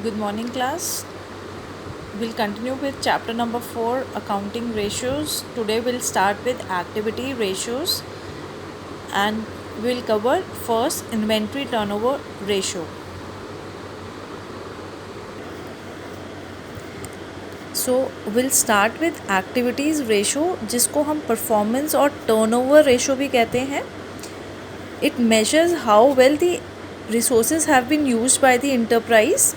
Good morning, class. We'll continue with chapter number 4, accounting ratios. Today we'll start with activity ratios and we'll cover first inventory turnover ratio. So we'll start with activities ratio, जिसको हम performance और turnover ratio भी कहते हैं. It measures how well the resources have been used by the enterprise.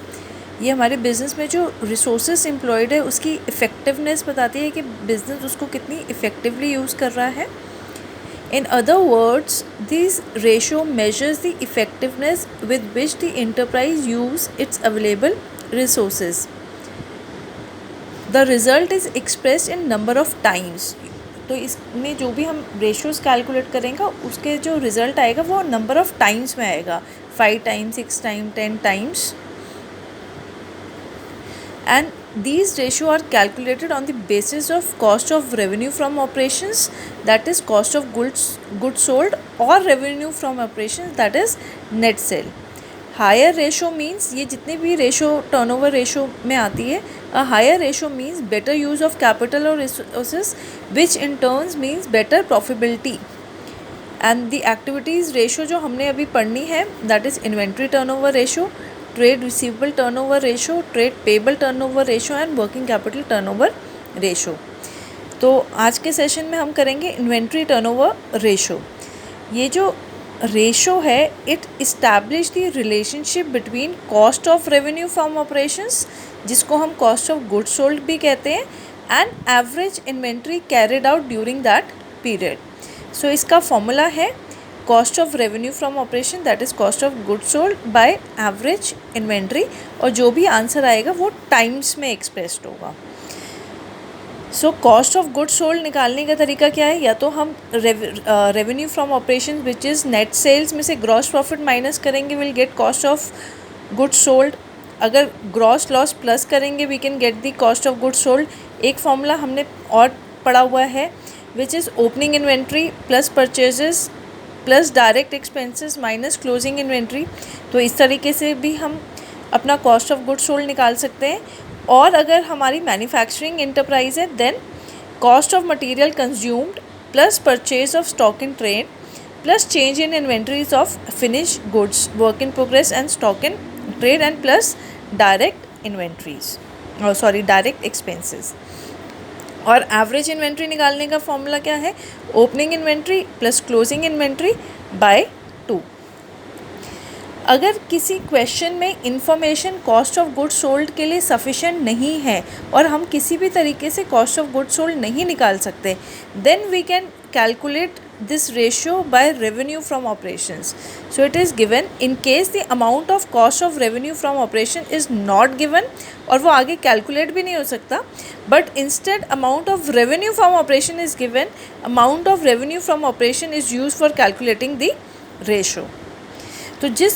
ये हमारे business में जो रिसोर्सेज एम्प्लॉयड है उसकी इफ़ेक्टिवनेस बताती है कि बिज़नेस उसको कितनी इफ़ेक्टिवली यूज़ कर रहा है. In other words, this ratio measures the effectiveness with which the enterprise use it's available resources. The result is expressed in number of times. तो इसमें जो भी हम रेशियोज़ कैलकुलेट करेंगे उसके जो रिज़ल्ट आएगा वो नंबर ऑफ़ टाइम्स में आएगा. 5 times, 6 times, 10 times. And these ratio are calculated on the basis of cost of revenue from operations, that is cost of goods sold, or revenue from operations, that is net sale. Higher ratio means ये जितने भी ratio turnover ratio में आती है, a higher ratio means better use of capital or resources, which in turn means better profitability. And the activities ratio जो हमने अभी पढ़नी है, that is inventory turnover ratio, trade receivable turnover ratio, trade payable turnover ratio and working capital turnover ratio. तो आज के session में हम करेंगे इन्वेंट्री टर्नओवर रेशो. ये जो रेशो है it establish the relationship between cost of revenue from operations, जिसको हम कॉस्ट ऑफ गुड्स सोल्ड भी कहते हैं, and average inventory carried out during that period. So इसका फॉर्मूला है cost of revenue from operation, that is cost of goods sold by average inventory, और जो भी आंसर आएगा वो टाइम्स में एक्सप्रेस्ड होगा. So cost of goods sold निकालने का तरीका क्या है? या तो हम revenue from operation which is net sales में से ग्रॉस प्रॉफिट माइनस करेंगे, will get cost of goods sold. अगर ग्रॉस लॉस प्लस करेंगे we can get the cost of goods sold. एक फॉर्मूला हमने और पढ़ा हुआ है which is opening inventory plus purchases plus direct expenses minus closing inventory. तो इस तरीके से भी हम अपना कॉस्ट ऑफ गुड्स सोल्ड निकाल सकते हैं. और अगर हमारी मैन्युफैक्चरिंग इंटरप्राइज है then cost of material consumed plus purchase of stock in trade plus change in inventories of finish goods, work in progress and stock in trade and plus direct inventories direct expenses. और average inventory निकालने का formula क्या है? Opening inventory plus closing inventory by 2. अगर किसी question में information cost of goods sold के लिए सफिशेंट नहीं है और हम किसी भी तरीके से कॉस्ट ऑफ गुड्स सोल्ड नहीं निकाल सकते, then we can calculate this ratio by revenue from operations. So it is given in case the amount of cost of revenue from operation is not given, और वो आगे calculate भी नहीं हो सकता, but instead amount of revenue from operation is given. Amount of revenue from operation is use for calculating the ratio. तो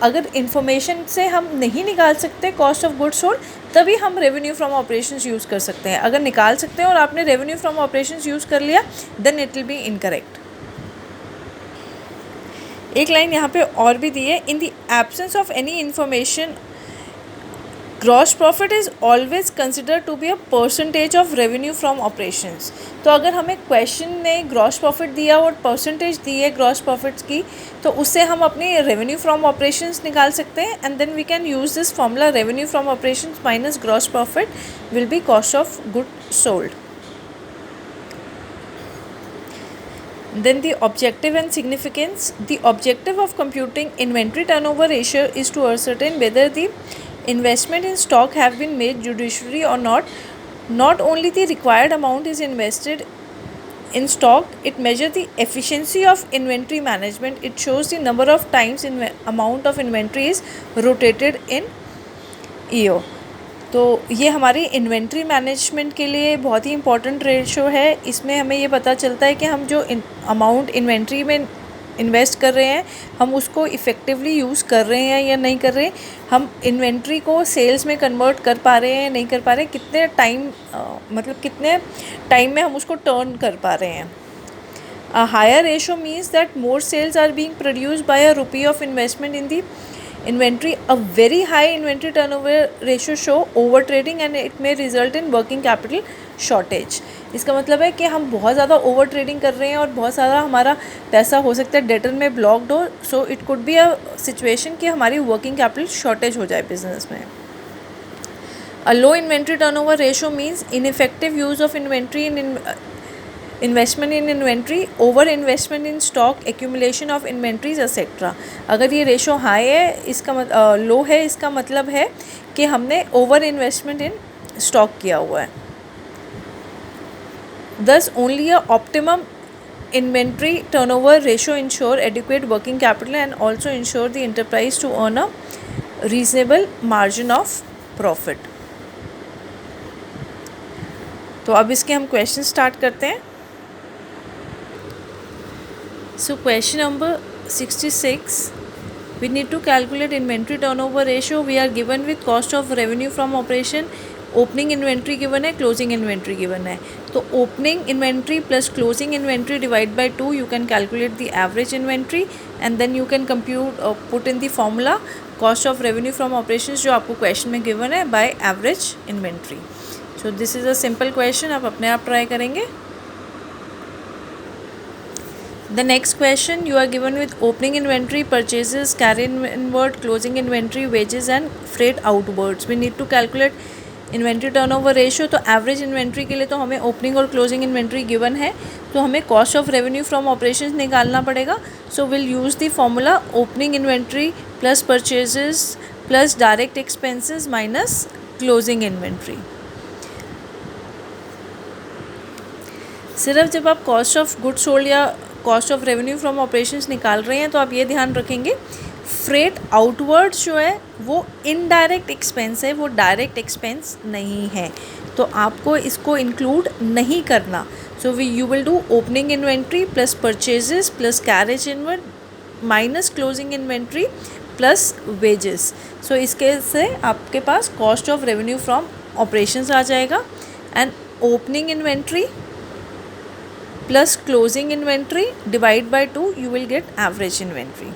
अगर information से हम नहीं निकाल सकते कॉस्ट ऑफ गुड्स सोल्ड, तभी हम रेवेन्यू फ्रॉम ऑपरेशंस यूज़ कर सकते हैं. अगर निकाल सकते हैं और आपने रेवेन्यू फ्रॉम ऑपरेशंस यूज़ कर लिया then it will be incorrect. एक लाइन यहाँ पे और भी दी है, in the absence of any information gross profit is always consider to be a percentage of revenue from operations. तो अगर हमें क्वेश्चन में ग्रॉस प्रॉफिट दिया और परसेंटेज दी है ग्रॉस प्रॉफिट्स की, तो उससे हम अपनी रेवेन्यू फ्रॉम ऑपरेशंस निकाल सकते हैं. And then we can use this formula, revenue from operations minus gross profit will be cost of good sold. Then the objective and significance. The objective of computing inventory turnover ratio is to ascertain whether the investment in stock have been made judiciously or not. Not only the required amount is invested in stock, it measures the efficiency of inventory management. It shows the number of times amount of inventory is rotated in year. तो ये हमारी inventory management के लिए बहुत ही important ratio है. इसमें हमें ये पता चलता है कि हम जो अमाउंट इन्वेंट्री में इन्वेस्ट कर रहे हैं हम उसको इफ़ेक्टिवली यूज़ कर रहे हैं या नहीं कर रहे, हम इन्वेंट्री को सेल्स में कन्वर्ट कर पा रहे हैं नहीं कर पा रहे, कितने टाइम में हम उसको टर्न कर पा रहे हैं. A higher ratio means that more sales are being produced by a rupee of investment in the Inventory, a very high inventory turnover ratio show over trading and it may result in working capital shortage. इसका मतलब है कि हम बहुत ज़्यादा over trading कर रहे हैं और बहुत सारा हमारा पैसा हो सकता है डेटर में ब्लॉक्ड हो. So it could be a situation कि हमारी वर्किंग कैपिटल शॉर्टेज हो जाए बिजनेस में. A low inventory turnover ratio means ineffective use of inventory in investment in inventory, over investment in stock, accumulation of inventories etc. अगर ये ratio high है, इसका लो है, इसका मतलब है कि हमने ओवर इन्वेस्टमेंट इन स्टॉक किया हुआ है. Thus only a optimum inventory turnover ratio ensure adequate working capital and also ensure the enterprise to earn a reasonable margin of profit. तो अब इसके हम क्वेश्चन स्टार्ट करते हैं. So question number 66, we need to calculate inventory turnover ratio. We are given with cost of revenue from operation, opening inventory given है, closing inventory given है. तो opening inventory plus closing inventory divide by 2, you can calculate the average inventory and then you can compute put in the formula cost of revenue from operations जो आपको question में given है by average inventory. So this is a simple question, आप अपने आप try करेंगे. The next question, you are given with opening inventory, purchases, carry inward, closing inventory, wages and freight outwards. We need to calculate inventory turnover ratio. तो average inventory के लिए तो हमें opening और closing inventory given है, तो हमें cost of revenue from operations निकालना पड़ेगा. So we'll use the formula opening inventory plus purchases plus direct expenses minus closing inventory. सिर्फ जब आप कॉस्ट ऑफ गुड सोल्ड या cost of revenue from operations निकाल रहे हैं तो आप ये ध्यान रखेंगे फ्रेट आउटवर्ड्स जो है वो इनडायरेक्ट एक्सपेंस है, वो डायरेक्ट एक्सपेंस नहीं है, तो आपको इसको इंक्लूड नहीं करना. So you will do opening inventory plus purchases plus carriage inward minus closing inventory plus wages. So इसके से आपके पास cost of revenue from operations आ जाएगा and opening inventory plus closing inventory divide by 2, you will get average inventory.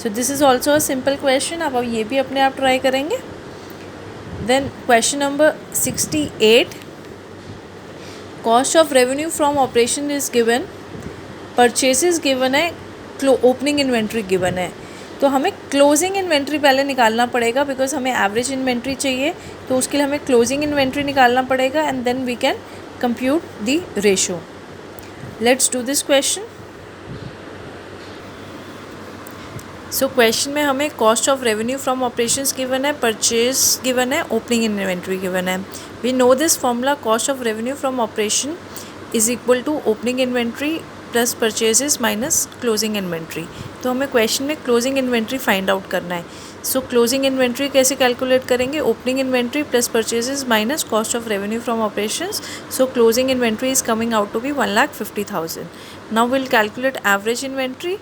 So this is also a simple question. अब ये भी अपने आप try करेंगे. Then question number 68, cost of revenue from operation is given, purchases given है, opening inventory given है, तो हमें closing inventory पहले निकालना पड़ेगा बिकॉज हमें average inventory चाहिए, तो उसके लिए हमें closing inventory निकालना पड़ेगा and then we can compute the ratio. Let's do this question. So question में हमें cost of revenue from operations given है, purchase given है, opening inventory given है. We know this formula, cost of revenue from operation is equal to opening inventory plus purchases minus closing inventory. तो हमें question में closing inventory find out करना है. So closing inventory कैसे calculate करेंगे? Opening inventory plus purchases minus cost of revenue from operations. So closing inventory is coming out to be 1,50,000. Now we'll calculate average inventory.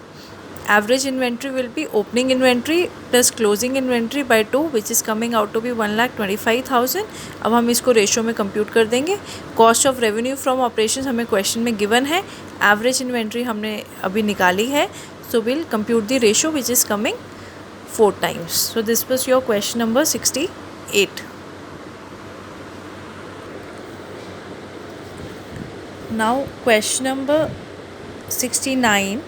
Average inventory will be opening inventory plus closing inventory by 2, which is coming out to be 1,25,000. अब हम इसको ratio में compute कर देंगे. Cost of revenue from operations हमें question में given है, average inventory हमने अभी निकाली है, so will compute the ratio which is coming 4 times. So this was your question number 68. Now question number 69.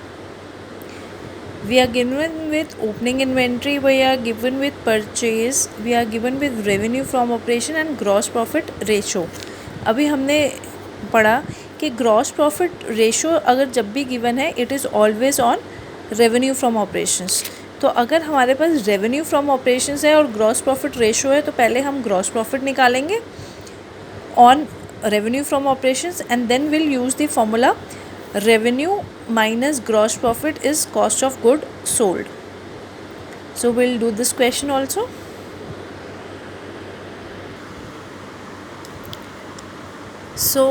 We are given with opening inventory, we are given with purchase, we are given with revenue from operation and gross profit ratio. अभी हमने पढ़ा कि gross profit ratio अगर जब भी given है it is always on revenue from operations. तो अगर हमारे पास रेवेन्यू फ्रॉम ऑपरेशंस है और ग्रॉस प्रॉफिट रेशो है तो पहले हम ग्रॉस प्रॉफिट निकालेंगे on revenue from operations and then will use the formula revenue minus gross profit is cost of good sold. So will do this question also. So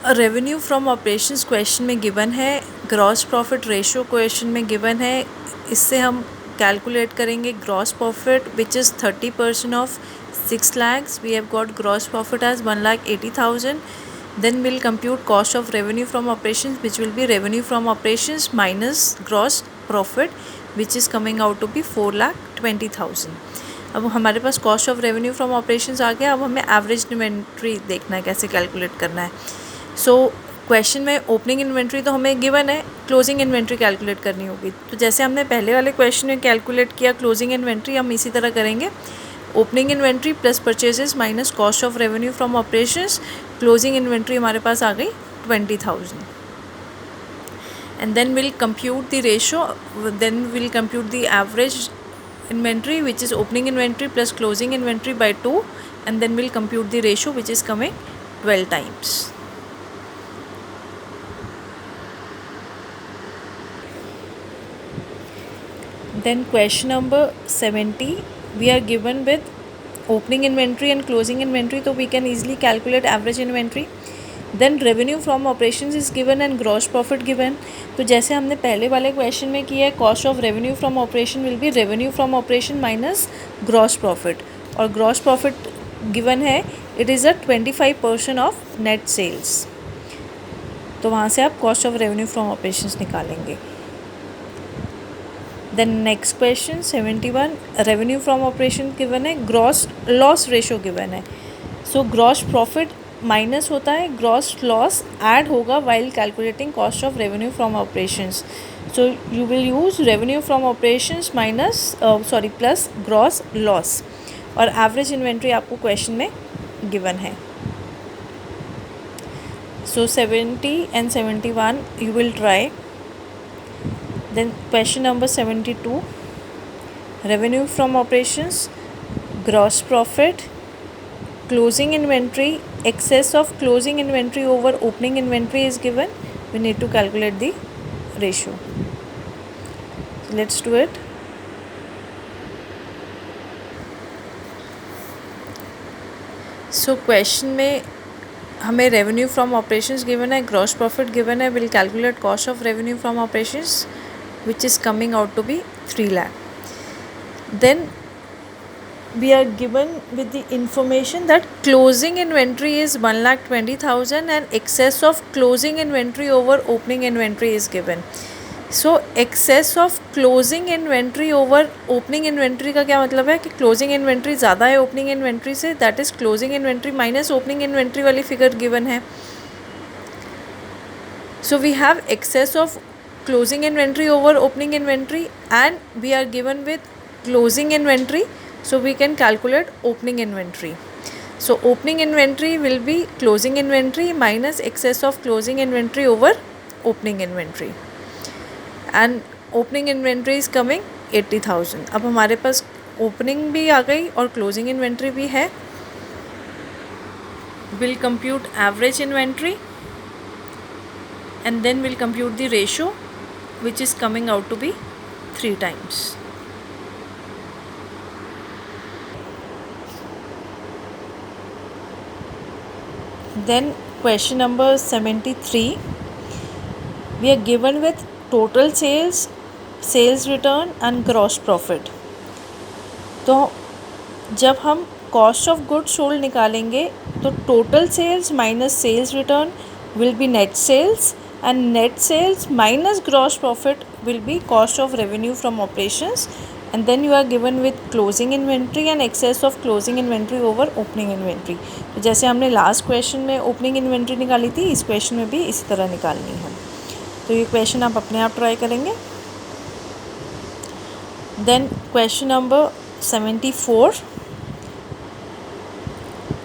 revenue from operations question में given है, gross profit ratio question में given है, इससे हम calculate करेंगे gross profit which is 30% of 6 lakhs. We have got gross profit as 1,80,000. Then will compute cost of revenue from operations which will be revenue from operations minus gross profit which is coming out to be 4,20,000. 20,000. अब हमारे पास cost of revenue from operations आ गया. अब हमें average inventory देखना है कैसे कैलकुलेट करना है. सो क्वेश्चन में ओपनिंग इन्वेंट्री तो हमें गिवन है, क्लोजिंग इन्वेंट्री कैलकुलेट करनी होगी. तो जैसे हमने पहले वाले क्वेश्चन में कैलकुलेट किया क्लोजिंग इन्वेंट्री, हम इसी तरह करेंगे. Opening inventory plus purchases minus cost of revenue from operations. Closing inventory हमारे पास आ गई 20,000. And then we'll compute the ratio, then we'll compute the average inventory, which is opening inventory plus closing inventory by 2, and then we'll compute the ratio, which is coming 12 times. Then question number 70, we are given with opening inventory and closing inventory, so we can easily calculate average inventory. Then revenue from operations is given and gross profit given. तो जैसे हमने पहले वाले question में किया है, cost of revenue from operation will be revenue from operation minus gross profit, और gross profit given है it is 25% of net sales. तो वहाँ से आप cost of revenue from operations निकालेंगे. Then next question 71, revenue from operation given है, gross loss ratio given है. सो gross profit minus होता है, ग्रॉस लॉस ऐड होगा while calculating cost of revenue from operations. So you will use revenue from operations minus plus gross loss. और average inventory आपको question में given है. सो 70 and 71 you will try. Then question number 72, revenue from operations, gross profit, closing inventory, excess of closing inventory over opening inventory is given. We need to calculate the ratio. Let's do it. So question में हमें revenue from operations given है, gross profit given है. Will calculate cost of revenue from operations which is coming out to be 3 lakh. Then we are given with the information that closing inventory is 1,20,000 and excess of closing inventory over opening inventory is given. So excess of closing inventory over opening inventory का क्या मतलब है कि closing inventory ज़्यादा है opening inventory से, that is closing inventory minus opening inventory वाली figure given है. So we have excess of closing inventory over opening inventory and we are given with closing inventory, so we can calculate opening inventory. So opening inventory will be closing inventory minus excess of closing inventory over opening inventory, and opening inventory is coming 80,000. अब हमारे पास opening भी आ गई और closing inventory भी है. We'll compute average inventory and then we'll compute the ratio, which is coming out to be 3 times. Then question number 73, we are given with total sales, sales return and gross profit. तो जब हम cost of goods sold निकालेंगे तो total sales minus sales return will be net sales, and net sales minus gross profit will be cost of revenue from operations, and then you are given with closing inventory and excess of closing inventory over opening inventory. तो जैसे हमने last question में opening inventory निकाली थी, इस question में भी इसी तरह निकालनी है. तो ये क्वेश्चन आप अपने आप ट्राई करेंगे. Then question number 74,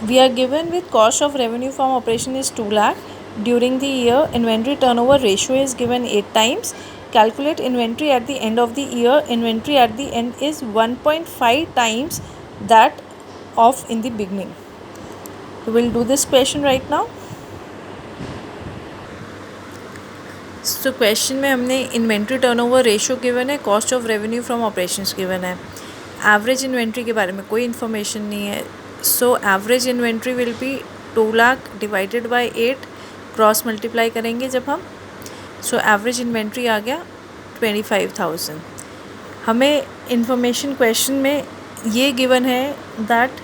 we are given with cost of revenue from operation is 2 lakh. During the year, inventory turnover ratio is given 8 times. Calculate inventory at the end of the year. Inventory at the end is 1.5 times that of in the beginning. We will do this question right now. So question में हमने inventory turnover ratio given है, cost of revenue from operations given है. Average inventory के बारे में कोई information नहीं है. So average inventory will be 2 lakh divided by 8. Cross multiply करेंगे जब हम. सो एवरेज इन्वेंट्री आ गया 25,000. हमें इंफॉर्मेशन क्वेश्चन में ये गिवन है that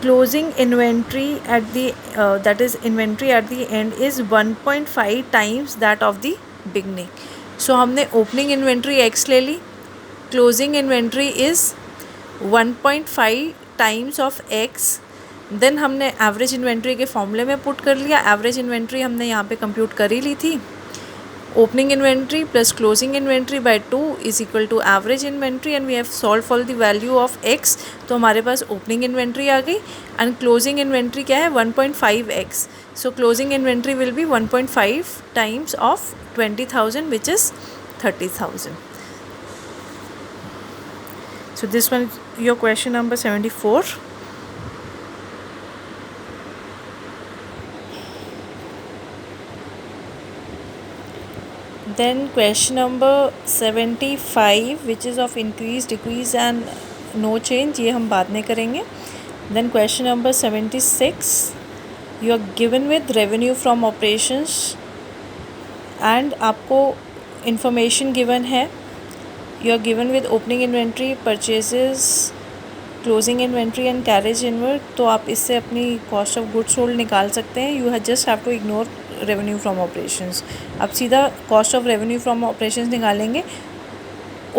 closing inventory at the that is inventory at the end is 1.5 times that of the beginning. So हमने opening inventory x ले ली closing inventory is 1.5 times of x. Then हमने average inventory के फॉर्मूले में put कर लिया। Average inventory हमने यहाँ पे कंप्यूट कर ही ली थी। Opening inventory plus closing inventory by 2 is equal to average inventory and we have solve for the value of x. तो हमारे पास ओपनिंग इन्वेंट्री आ गई एंड क्लोजिंग इन्वेंट्री क्या है 1.5x। So closing inventory will be 1.5 times of 20,000 which is 30,000. So this one is your question number 74. Then question number 75 which is of increase, decrease and no change, ये हम बाद में करेंगे. Then question number 76, you are given with revenue from operations and आपको information given है. You are given with opening inventory, purchases, closing inventory and carriage inward. तो आप इससे अपनी cost of goods sold निकाल सकते हैं. You just have to ignore revenue from operations. आप सीधा cost of revenue from operations निकालेंगे.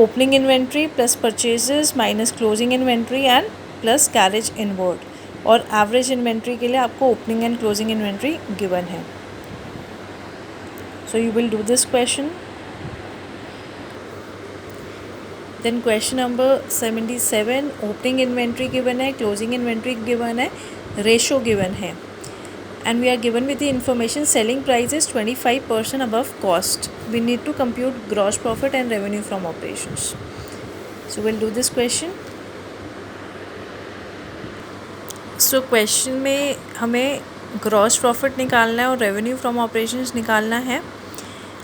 Opening inventory plus purchases minus closing inventory and plus carriage inward. और average inventory के लिए आपको opening and closing inventory given है. So you will do this question. Then question number 77, opening inventory given है, closing inventory given है, ratio given है, and we are given with the information selling price is 25% above cost. We need to compute gross profit and revenue from operations. So we'll do this question. So question में हमें gross profit निकालना है और revenue from operations निकालना है.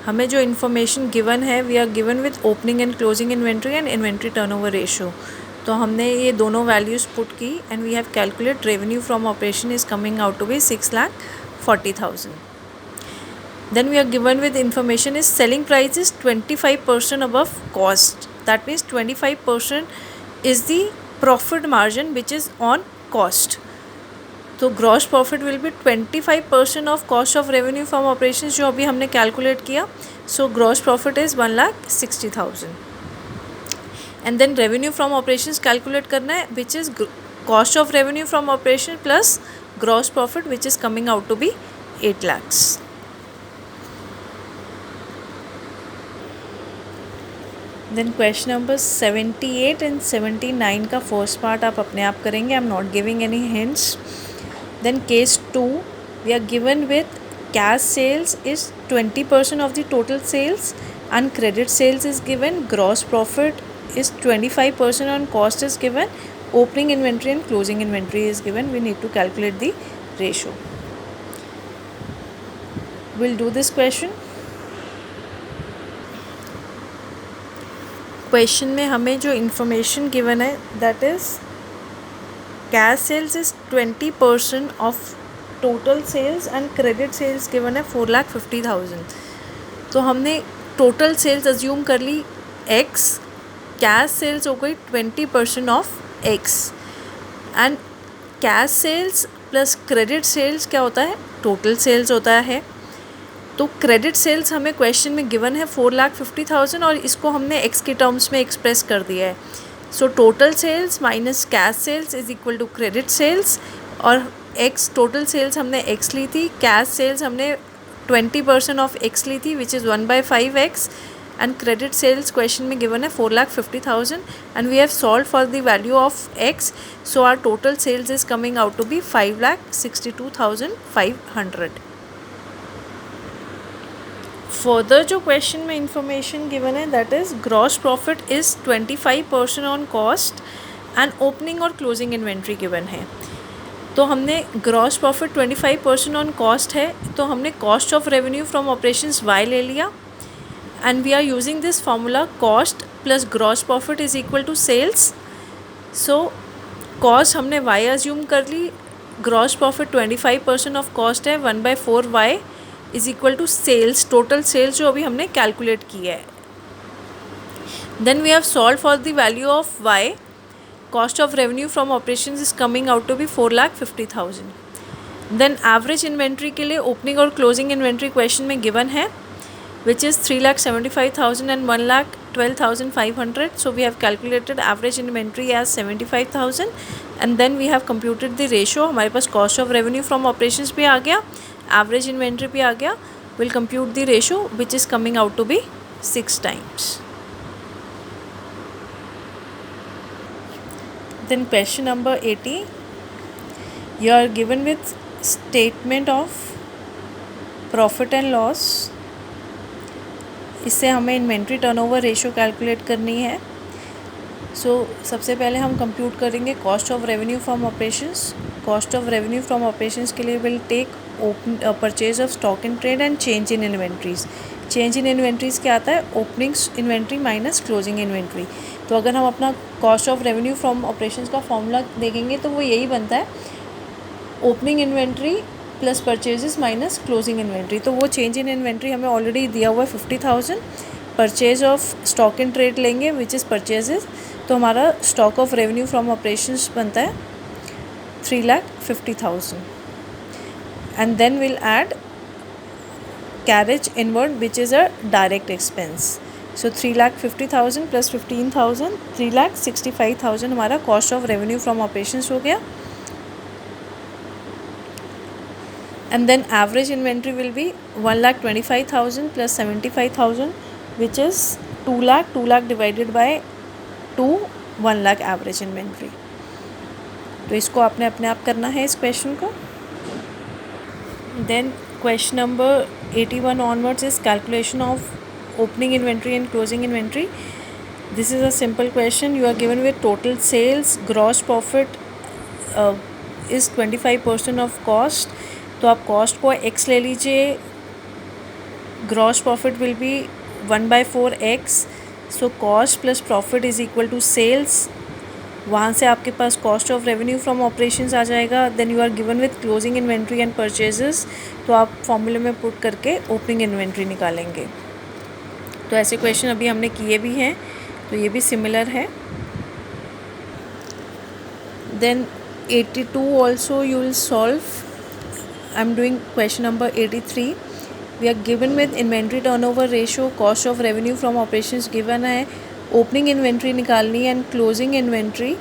हमें जो information given है we are given with opening and closing inventory and inventory turnover ratio. तो हमने ये दोनों वैल्यूज़ पुट की and we have calculate revenue from operation is coming out to be 6,40,000. Then we are given with information is selling price is 25% above cost. That means 25% is the profit margin which is on cost. तो gross profit will be 25% of cost of revenue from operations जो अभी हमने calculate किया. So gross profit is 1,60,000 and then revenue from operations calculate करना है which is cost of revenue from operation plus gross profit which is coming out to be 8 lakhs. Then question number 78 and 79 का first part आप अपने आप करेंगे. I am not giving any hints. Then case 2, we are given with cash sales is 20% of the total sales and credit sales is given. Gross profit is 25% on cost is given. Opening inventory and closing inventory is given. We need to calculate the ratio. We'll do this question. Question में हमें जो information given है that is cash sales is 20% of total sales and credit sales given है 4,50,000. तो हमने total sales assume कर ली x, cash sales हो गई 20% of x and cash sales plus credit sales क्या होता है टोटल सेल्स होता है. तो क्रेडिट सेल्स हमें क्वेश्चन में गिवन है 4,50,000 और इसको हमने x के टर्म्स में एक्सप्रेस कर दिया है. So total sales minus cash sales is equal to credit sales और एक्स टोटल सेल्स हमने x ली थी, कैश सेल्स हमने 20% ऑफ x ली थी which is 1/5x and credit sales question में गिवन है 4,50,000 and we have solve for the value of x. So our total sales is coming out to be 5,62,500. Further जो क्वेश्चन में इंफॉर्मेशन गिवन है that is gross profit is 25% on cost and opening और closing inventory given है. तो हमने ग्रॉस प्रॉफिट 25% ऑन कॉस्ट है तो हमने cost of revenue from operations y ले लिया and we are using this formula cost plus gross profit is equal to sales. So cost हमने y अज्यूम कर ली, ग्रॉस प्रॉफिट 25% ऑफ कॉस्ट है 1/4y is equal to sales, total sales जो अभी हमने calculate किया है. Then we have solve for the value of y. Cost of revenue from operations is coming out to B 4,50,000. Then average inventory के लिए opening और closing inventory question में given है which is 3,75,000 and 12,500. So we have calculated average inventory as 75,000 and then we have computed the ratio. हमारे पास cost of revenue from operations भी आ गया, average inventory भी आ गया. We'll compute the ratio which is coming out to be 6 times. Then question number 80. You are given with statement of profit and loss. इससे हमें inventory turnover ratio calculate करनी है. सबसे पहले हम कंप्यूट करेंगे cost of revenue from operations. Cost of revenue from operations के लिए will take purchase of stock in trade and change in inventories. Change in inventories क्या आता है? Opening inventory minus closing inventory. तो अगर हम अपना cost of revenue from operations का फॉर्मूला देखेंगे तो वो यही बनता है, opening inventory plus purchases minus closing inventory. तो वो चेंज इन इन्वेंट्री हमें ऑलरेडी दिया हुआ है 50,000. Purchase of stock in trade लेंगे विच इज़ परचेजेस. तो हमारा stock of revenue from operations बनता है 3,50,000 and then will add carriage inward which is a direct expense. So 3,50,000 plus 15,000 3,65,000 हमारा cost of revenue from operations हो गया. And then average inventory will be 1,25,000 plus 75,000 which is 2 lakh. 2 lakh divided by 2, 1 lakh average inventory. तो इसको आपने अपने आप करना है इस क्वेश्चन को. Then question number 81 onwards is calculation of opening inventory and closing inventory. This is a simple question. You are given with total sales, gross profit is 25% of cost. तो आप कॉस्ट को x ले लीजिए. Gross profit will be 1/4x. So cost plus profit is equal to sales. वहाँ से आपके पास cost of revenue from operations आ जाएगा. Then you are given with closing inventory and purchases. तो आप फॉर्मूले में पुट करके ओपनिंग इन्वेंट्री निकालेंगे. तो ऐसे क्वेश्चन अभी हमने किए भी हैं, तो ये भी सिमिलर है. Then 82 also you will solve. I'm doing question number 83. We are given with inventory turnover ratio, cost of revenue from operations given है, opening inventory निकालनी and closing inventory.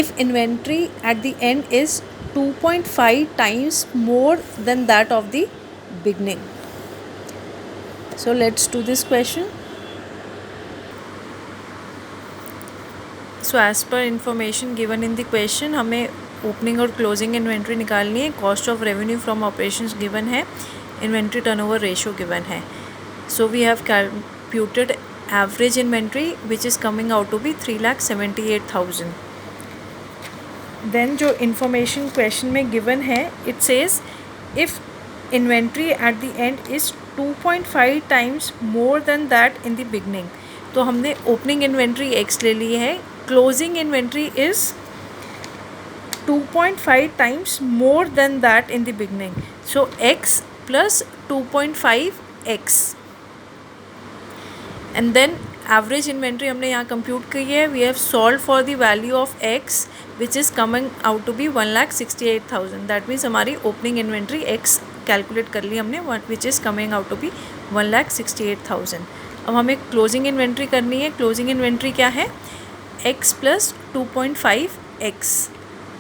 If inventory at the end is 2.5 times more than that of the beginning. So let's do this question. So as per information given in the question, हमें opening और closing inventory निकालनी है. Cost of revenue from operations given है, inventory turnover ratio given है. So we have calculated average inventory which is coming out to be 3,78,000. Then जो information question में given है, it says if inventory at the end is 2.5 times more than that in the beginning. तो हमने opening inventory x ले ली है, closing inventory is 2.5 times more than that in the beginning. So x plus 2.5x. And then average inventory हमने यहाँ compute की है. We have solved for the value of x which is coming out to be 1,68,000. That means हमारी opening inventory x calculate कर ली हमने, which is coming out to be 1,68,000. अब हमें closing inventory करनी है. closing inventory क्या है? x plus 2.5x.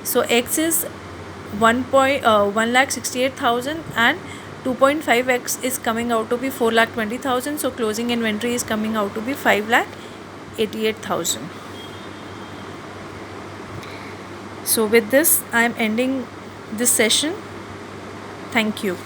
So x is 1,68,000 and 2.5x is coming out to be 4,20,000. So closing inventory is coming out to be 5,88,000. So with this I am ending this session. Thank you.